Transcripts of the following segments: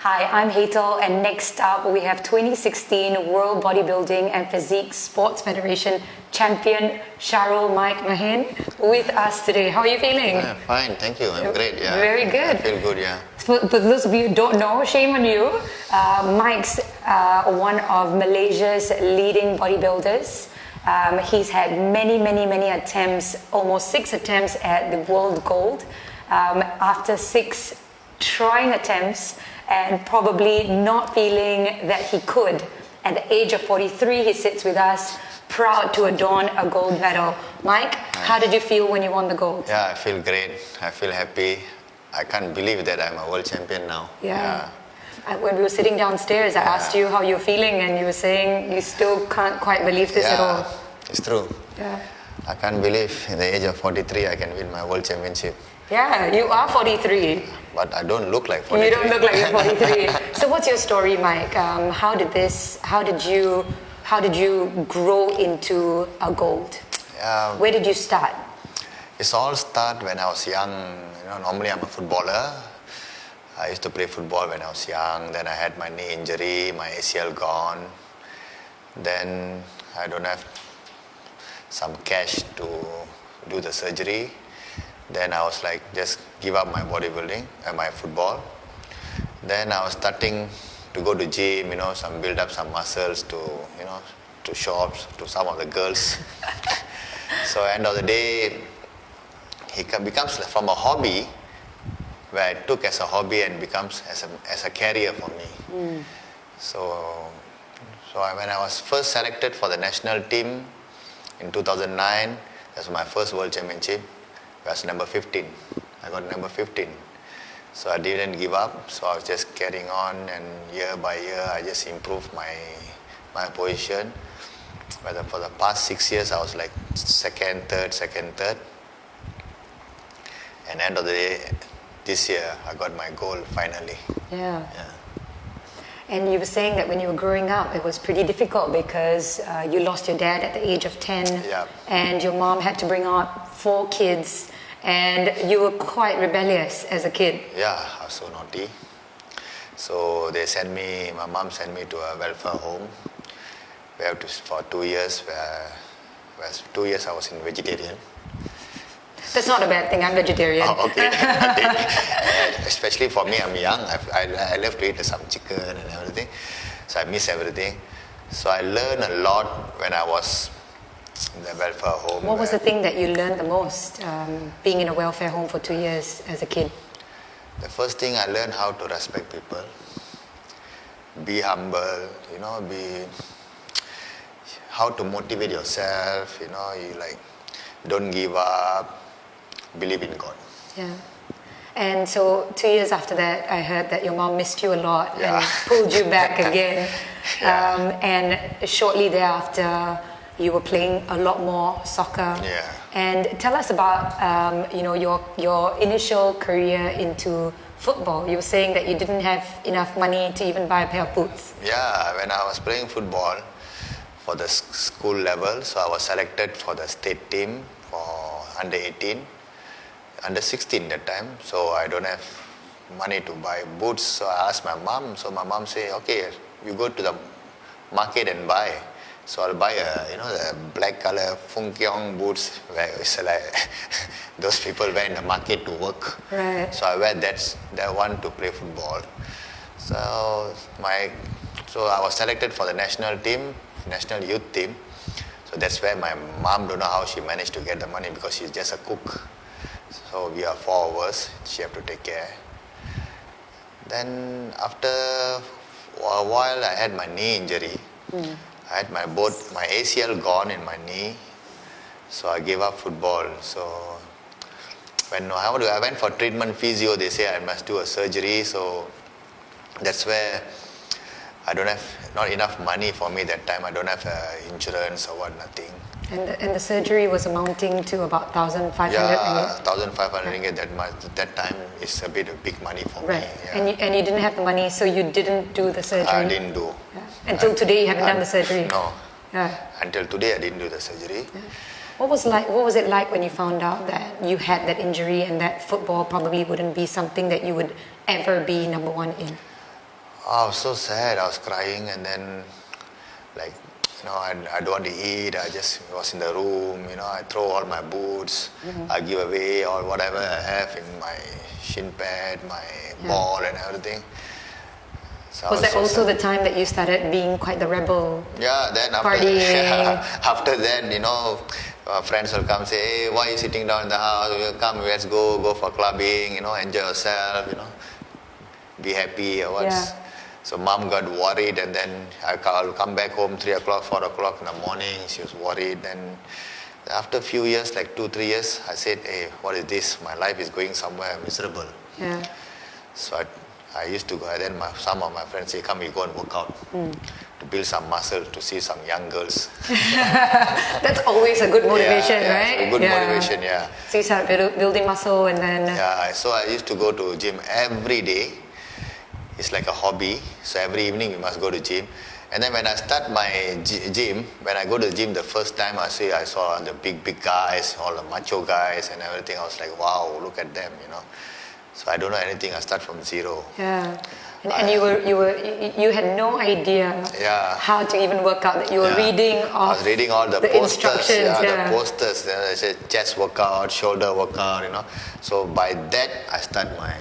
Hi, I'm Hazel, and next up we have 2016 World Bodybuilding and Physique Sports Federation champion Sharul Mike Mahen with us today. How are you feeling? Yeah, fine, thank you. I'm great. Yeah, very good. I feel good. Yeah. For those of you who don't know, shame on you. Mike's one of Malaysia's leading bodybuilders. He's had many attempts, almost 6 attempts at the world gold. After 6 trying attempts and probably not feeling that he could, at the age of 43, he sits with us, proud to adorn a gold medal. Mike, how did you feel when you won the gold? Yeah, I feel great. I feel happy. I can't believe that I'm a world champion now. Yeah. When we were sitting downstairs, I asked you how you're feeling, and you were saying you still can't quite believe this at all. It's true. Yeah. I can't believe at the age of 43 I can win my world championship. Yeah, you are 43. But I don't look like 43. You don't look like you're 43. So what's your story, Mike? How did you grow into a gold? Where did you start? It's all start when I was young. Normally I'm a footballer. I used to play football when I was young. Then I had my knee injury, my ACL gone. Then I don't have some cash to do the surgery. Then I was like, just give up my bodybuilding and my football. Then I was starting to go to gym, build up some muscles to show off to some of the girls. So end of the day, it becomes from a hobby, where I took as a hobby and becomes as a career for me. So when I was first selected for the national team in 2009, that was my first world championship. I was number 15. I got number 15. So I didn't give up. So I was just carrying on, and year by year I just improved my position. But for the past 6 years I was like second, third. And end of the day, this year I got my goal finally. Yeah. And you were saying that when you were growing up, it was pretty difficult because you lost your dad at the age of 10, and your mom had to bring up 4 kids, and you were quite rebellious as a kid. Yeah, I was so naughty. So my mom sent me to a welfare home for 2 years, where 2 years I was in vegetarian. That's not a bad thing, I'm vegetarian. Oh, okay. Especially for me, I'm young. I love to eat some chicken and everything. So I miss everything. So I learned a lot when I was in the welfare home. What was the thing that you learned the most, being in a welfare home for 2 years as a kid? The first thing I learned how to respect people. Be humble, how to motivate yourself, you don't give up. Believe in God. Yeah. And so 2 years after that, I heard that your mom missed you a lot and pulled you back again. And shortly thereafter, you were playing a lot more soccer. Yeah. And tell us about your initial career into football. You were saying that you didn't have enough money to even buy a pair of boots. Yeah, when I was playing football for the school level, so I was selected for the state team for under 18. Under 16 that time, so I don't have money to buy boots. So I asked my mom. So my mom said, okay, you go to the market and buy. So I'll buy the black color Fung Kiong boots, where it's like those people wear in the market to work. Right. So I wear that one to play football. So I was selected for the national team, national youth team. So that's where my mom don't know how she managed to get the money, because she's just a cook. So we are 4 of us, she have to take care. Then after a while I had my knee injury. I had my ACL gone in my knee. So I gave up football. So when I went for treatment physio, they say I must do a surgery. So that's where I don't have not enough money for me that time. I don't have insurance or what, nothing. And the surgery was amounting to about 1,500 ringgit? 1,500 ringgit that time is a big money for me. Yeah. And you didn't have the money, so you didn't do the surgery? I didn't do. Yeah. Until today you haven't done the surgery? No. Yeah. Until today I didn't do the surgery. Yeah. What was it like when you found out that you had that injury and that football probably wouldn't be something that you would ever be number one in? I was so sad. I was crying, and then, like, I don't want to eat. I just was in the room. I throw all my boots. I give away all whatever I have in my shin pad, my ball, and everything. So Was that so also sad. the time that you started being quite the rebel? Yeah, then Partying. after that, friends will come say, hey, why are you sitting down in the house? Come, let's go for clubbing, enjoy yourself, be happy or what. Yeah. So mom got worried, and then I'll come back home 3 o'clock, 4 o'clock in the morning. She was worried. Then after a few years, like 2, 3 years, I said, hey, what is this? My life is going somewhere miserable. Yeah. So I used to go, and then some of my friends say, come, we go and work out to build some muscle, to see some young girls. That's always a good motivation, Yeah, right? so good motivation, yeah. So you start building muscle and then... Yeah, so I used to go to gym every day. It's like a hobby. So every evening we must go to gym. And then when I start my gym, when I go to the gym the first time, I saw the big guys, all the macho guys and everything. I was like, wow, look at them, So I don't know anything. I start from zero. Yeah. And you had no idea how to even work out. That you were reading I was reading all the posters, instructions. the posters. They said chest workout, shoulder workout, So by that I start my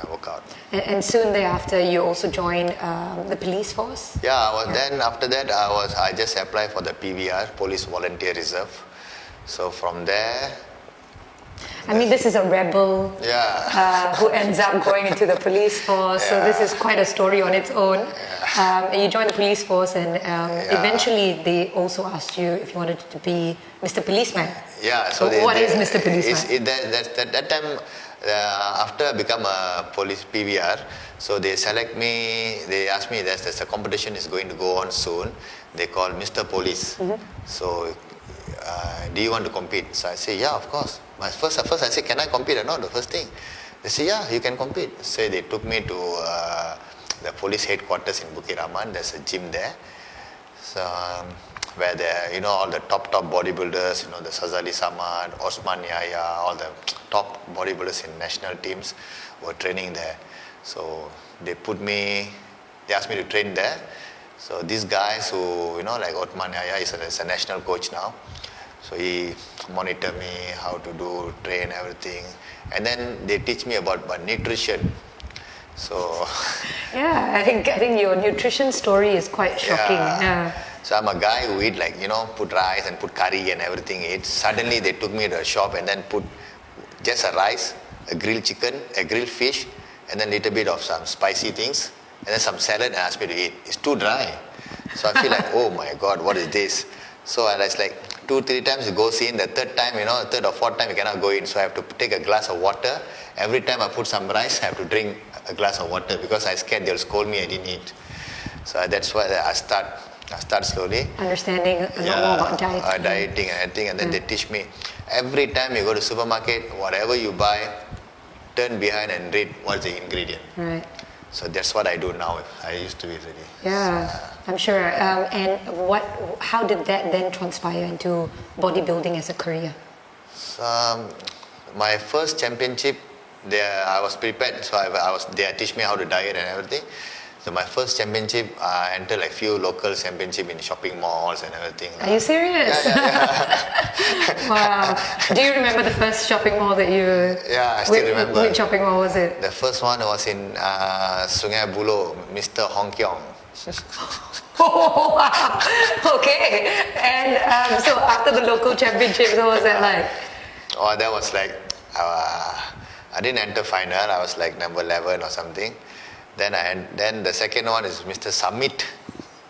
workout. And soon thereafter, you also joined the police force. Yeah, then after that I just applied for the PVR, Police Volunteer Reserve. So from there. I mean, this is a rebel who ends up going into the police force. So this is quite a story on its own. And you joined the police force, and eventually they also asked you if you wanted to be Mr. Policeman. Yeah. So what is Mr. Policeman? That time, after I become a police PVR, so they select me. They ask me, there's a competition is going to go on soon. They call Mr. Police. So. Do you want to compete? So I say, yeah, of course. First I say, can I compete or not? The first thing. They say, yeah, you can compete. So they took me to the police headquarters in Bukit Rahman. There's a gym there. So, where there, all the top bodybuilders, the Sazali Samad, Osman Yahya, all the top bodybuilders in national teams were training there. So they asked me to train there. So these guys who, like Osman Yahya is a national coach now. So he monitor me how to train everything. And then they teach me about nutrition. So yeah, I think your nutrition story is quite shocking. Yeah. So I'm a guy who eat put rice and put curry and everything. Suddenly they took me to a shop and then put just a rice, a grilled chicken, a grilled fish, and then a little bit of some spicy things, and then some salad, and asked me to eat. It's too dry. So I feel like, oh my God, what is this? So I was like, 2-3 times it goes in. The third time, third or fourth time it cannot go in. So I have to take a glass of water. Every time I put some rice, I have to drink a glass of water because I scared they'll scold me I didn't eat. So that's why I start slowly. Understanding a lot more about dieting. Dieting and everything. And then they teach me, every time you go to supermarket, whatever you buy, turn behind and read what's the ingredient. Right. So that's what I do now. I used to be really. Yeah, I'm sure. And how did that then transpire into bodybuilding as a career? So, my first championship, I was prepared. So they teach me how to diet and everything. So my first championship, I entered like few local championship in shopping malls and everything. Are you serious? Yeah. Wow. Do you remember the first shopping mall that you... Yeah, I still remember. Which shopping mall was it? The first one was in Sungai Buloh, Mr. Hong Kiong. Oh, wow. Okay. And so after the local championships, what was that like? Oh, that was like, I didn't enter final. I was like number 11 or something. Then the second one is Mr. Summit.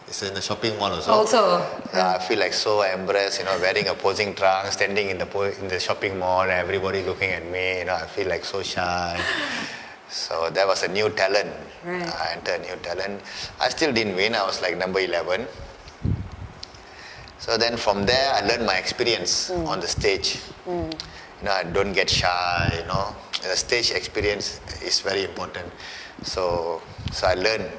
It's in the shopping mall also. I feel like so embarrassed, wearing a posing trunk, standing in the shopping mall, everybody looking at me. I feel like so shy. So that was a new talent. Right. I entered a new talent. I still didn't win. I was like number 11. So then from there, I learned my experience on the stage. I don't get shy. The stage experience is very important. So I learned,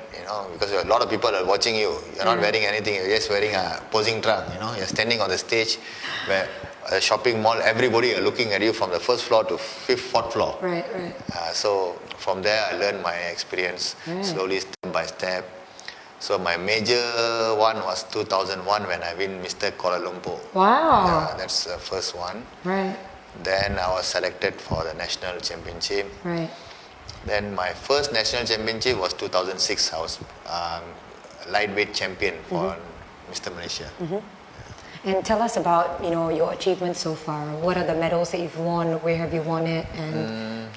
because a lot of people are watching you. You're not wearing anything. You're just wearing a posing trunk. You're standing on the stage where a shopping mall, everybody are looking at you from the first floor to fourth floor. Right. So from there I learned my experience slowly, step by step. So my major one was 2001 when I win Mr. Kuala Lumpur. Wow. Yeah, that's the first one. Right. Then I was selected for the national championship. Right. Then my first national championship was 2006. I was lightweight champion for Mr. Malaysia. And tell us about your achievements so far. What are the medals that you've won? Where have you won it? And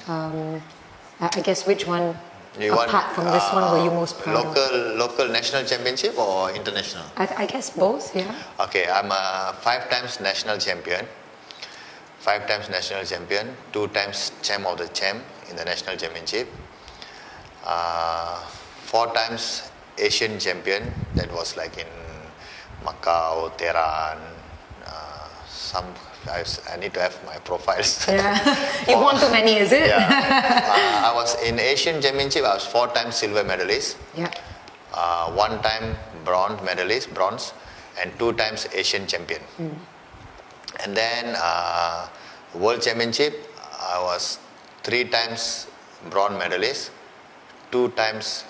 I guess which one, apart from this one, were you most proud of? Local national championship or international? I guess both. Yeah. Okay, I'm a 5 times national champion. 5 times national champion, 2 times champ of the champ in the national championship. 4 times Asian champion. That was like in Macau, Tehran. I need to have my profiles. Yeah. You won too many, is it? Yeah. I was in Asian championship. I was 4 times silver medalist. Yeah. 1 time bronze medalist, and 2 times Asian champion. And then World Championship, I was 3 times bronze medalist, 2 times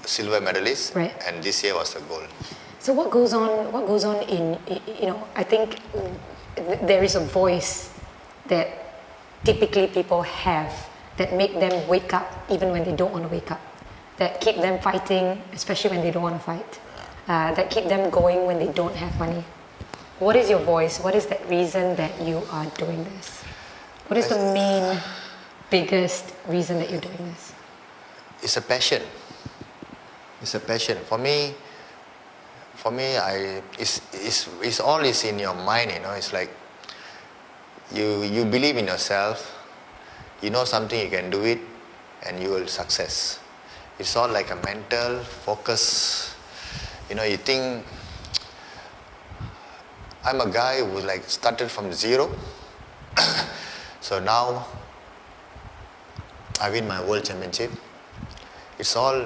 silver medalist, Right. and this year was the gold. So what goes on? What goes on in I think there is a voice that typically people have that make them wake up even when they don't want to wake up, that keep them fighting especially when they don't want to fight, that keep them going when they don't have money. What is your voice? What is that reason that you are doing this? What is the main, biggest reason that you're doing this? It's a passion. It's a passion. For me, it's all is in your mind. It's like you believe in yourself. You know something, you can do it, and you will success. It's all like a mental focus. You think. I'm a guy who started from zero. So now I win my world championship. It's all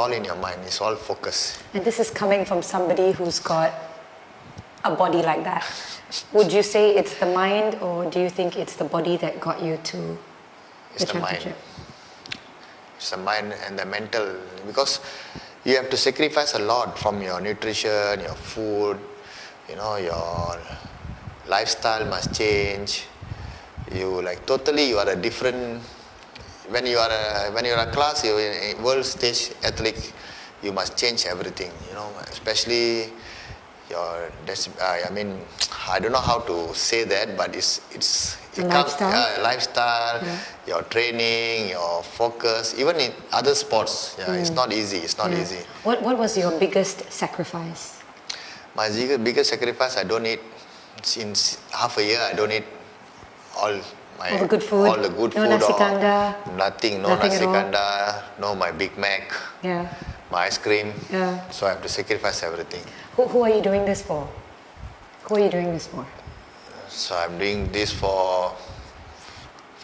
in your mind. It's all focus. And this is coming from somebody who's got a body like that. Would you say it's the mind, or do you think it's the body that got you to the championship? It's the mind and the mental, because you have to sacrifice a lot from your nutrition, your food. Your lifestyle must change. You are a different. When you are a class, you're a world stage athlete, you must change everything. Especially your. I don't know how to say that, but it lifestyle. Lifestyle, Yeah. your training, your focus. Even in other sports, it's not easy. It's not easy. What was your biggest sacrifice? My biggest sacrifice, I don't eat, since half a year, I don't eat all the good food? All the good No food. nasi kandar? Nothing, no Nothing nasi at all? kandar, no my Big Mac, Yeah. my ice cream. Yeah. So I have to sacrifice everything. Who are you doing this for? Who are you doing this for? So I'm doing this for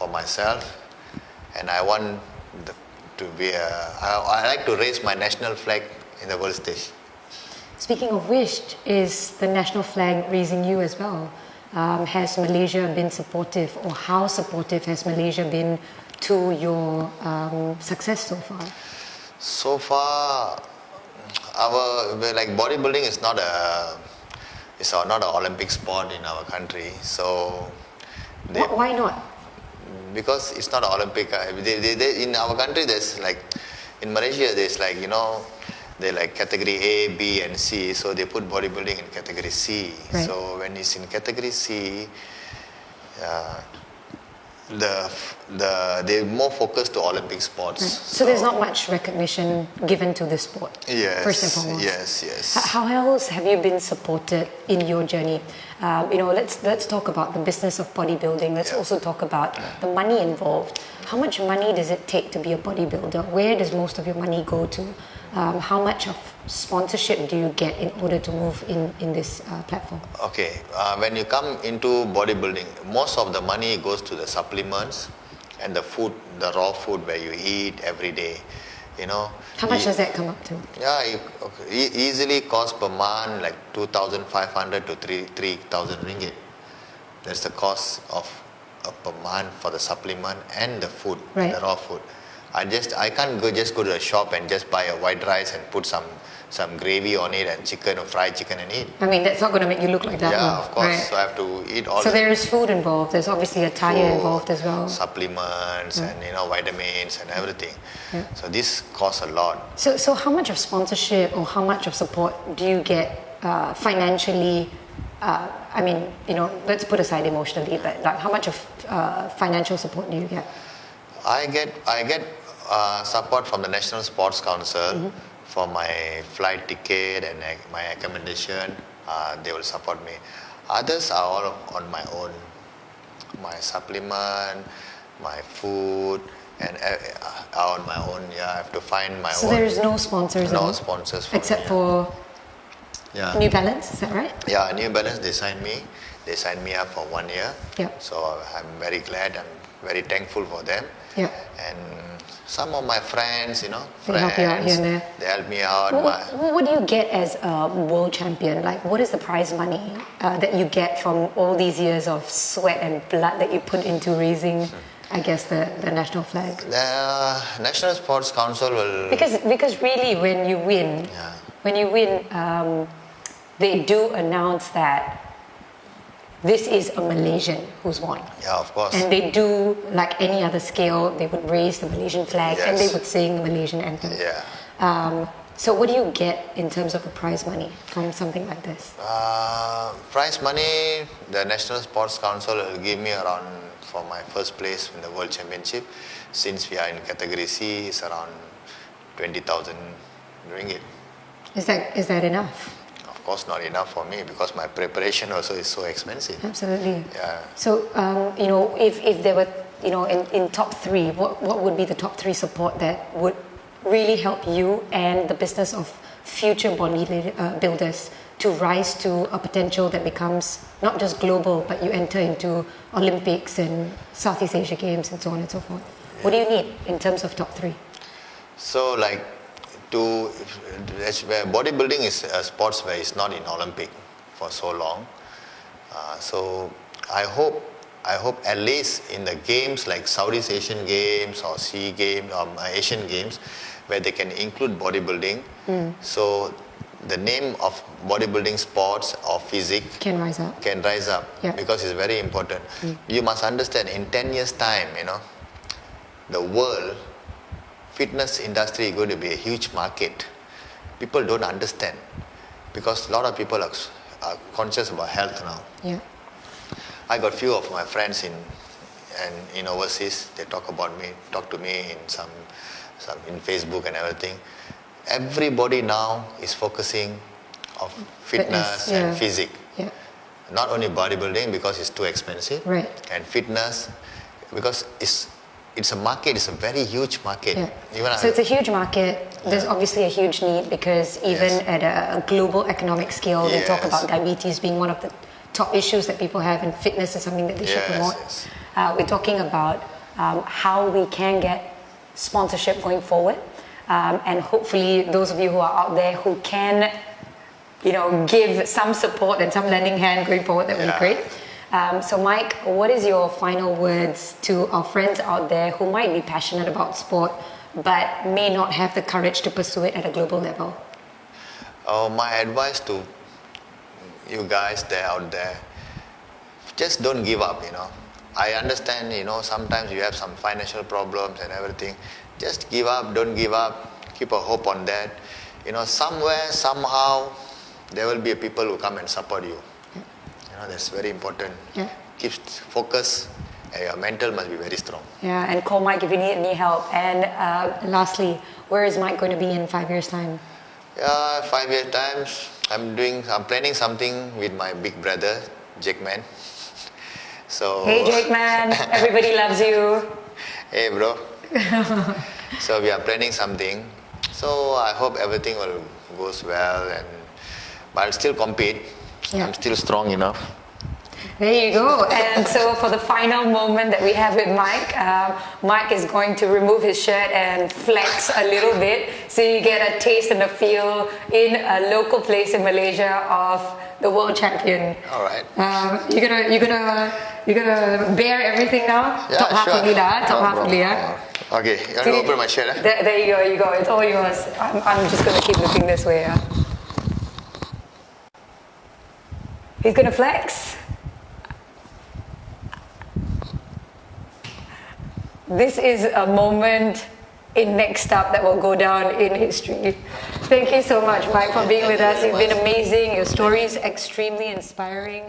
myself, and I want to be I like to raise my national flag in the world stage. Speaking of which, is the national flag raising you as well? Has Malaysia been supportive, or how supportive has Malaysia been to your success so far? So far, our bodybuilding is not an Olympic sport in our country. So Why not? because it's not Olympic. In our country, there's in Malaysia, there's they category A, B, and C. So they put bodybuilding in category C. Right. So when it's in category C, they're more focused to Olympic sports. Right. So there's not much recognition given to this sport. Yes. First and foremost. Yes. How else have you been supported in your journey? Let's talk about the business of bodybuilding. Let's also talk about the money involved. How much money does it take to be a bodybuilder? Where does most of your money go to? How much of sponsorship do you get in order to move in this platform? Okay, when you come into bodybuilding, most of the money goes to the supplements and the food, the raw food where you eat every day. you know. How much does that come up to? Yeah, easily cost per month like 2,500 to 3,000 ringgit. That's the cost of per month for the supplement and the food, Right. the raw food. I can't just go to the shop and just buy a white rice and put some gravy on it and chicken or fried chicken and eat. I mean, that's not going to make you look like that. Yeah, one, of course. right? So I have to eat all So the there is food involved. There's obviously attire food, involved as well. supplements and vitamins and everything. Yeah. So this costs a lot. So how much of sponsorship or how much of support do you get financially? I mean, let's put aside emotionally, but like how much of financial support do you get? I get support from the National Sports Council for my flight ticket and my accommodation. They will support me. Others are all on my own. My supplement, my food, and are on my own. Yeah, I have to find my own. So there is no sponsors. No at all? sponsors for Except me, for yeah. New Balance, is that right? Yeah, New Balance, they signed me up for 1 year. Yeah. So I'm very glad, I'm very thankful for them. Yeah. And some of my friends, They help you out here and there. they help me out. What do you get as a world champion? Like, what is the prize money that you get from all these years of sweat and blood that you put into raising, I guess, the national flag? The National Sports Council will... Because really, when you win, they do announce that this is a Malaysian who's won. Yeah, of course. And they do, like any other scale, they would raise the Malaysian flag and they Yes. would sing the Malaysian anthem. Yeah. So what do you get in terms of the prize money from something like this? Prize money, the National Sports Council will give me around, for my first place in the World Championship, since we are in category C, it's around 20,000 ringgit. Is that enough? Of course not enough for me because my preparation also is so expensive. Absolutely. Yeah. So, if there were, in top three, what would be the top three support that would really help you and the business of future bodybuilders to rise to a potential that becomes not just global, but you enter into Olympics and Southeast Asia Games and so on and so forth? What do you need in terms of top three? So bodybuilding is a sport where it's not in Olympic for so long. So I hope at least in the games like Southeast Asian Games or SEA Games or Asian Games, where they can include bodybuilding. So the name of bodybuilding sports or physique Can rise up. Yeah. Because it's very important. You must understand, in 10 years time, the world fitness industry is going to be a huge market. People don't understand because a lot of people are conscious about health now. Yeah. I got few of my friends in overseas. They talk to me in some in Facebook and everything. Everybody now is focusing on fitness and physique. Yeah. Not only bodybuilding because it's too expensive, Right. and fitness because it's a market. It's a very huge market. Yeah. So it's a huge market. There's obviously a huge need because even at a global economic scale, they talk about diabetes being one of the top issues that people have, and fitness is something that they should promote. Yes. We're talking about how we can get sponsorship going forward, and hopefully those of you who are out there who can, give some support and some lending hand going forward, that would be great. So Mike, what is your final words to our friends out there who might be passionate about sport but may not have the courage to pursue it at a global level? My advice to you guys out there, just don't give up, I understand, sometimes you have some financial problems and everything. Just give up, don't give up, keep a hope on that. Somewhere, somehow, there will be people who come and support you. That's very important. Yeah. Keep focus, and your mental must be very strong. Yeah, and call Mike if you need any help. And lastly, where is Mike going to be in 5 years' time? 5 years times, I'm planning something with my big brother, Jake Man. So. Hey, Jake Man, everybody loves you. Hey, bro. So we are planning something. So I hope everything goes well, but I'll still compete. Yeah. I'm still strong enough. There you go. And so for the final moment that we have with Mike, Mike is going to remove his shirt and flex a little bit, so you get a taste and a feel in a local place in Malaysia of the world champion. All right. You're gonna bear everything now. Yeah, Top half sure. only lah. Top No half only problem. Okay, you want to open my shirt? There you go. You go. It's all yours. I'm just gonna keep looking this way. He's gonna flex. This is a moment in Next Up that will go down in history. Thank you so much, Mike, for being with us. You've been amazing. Your story is extremely inspiring.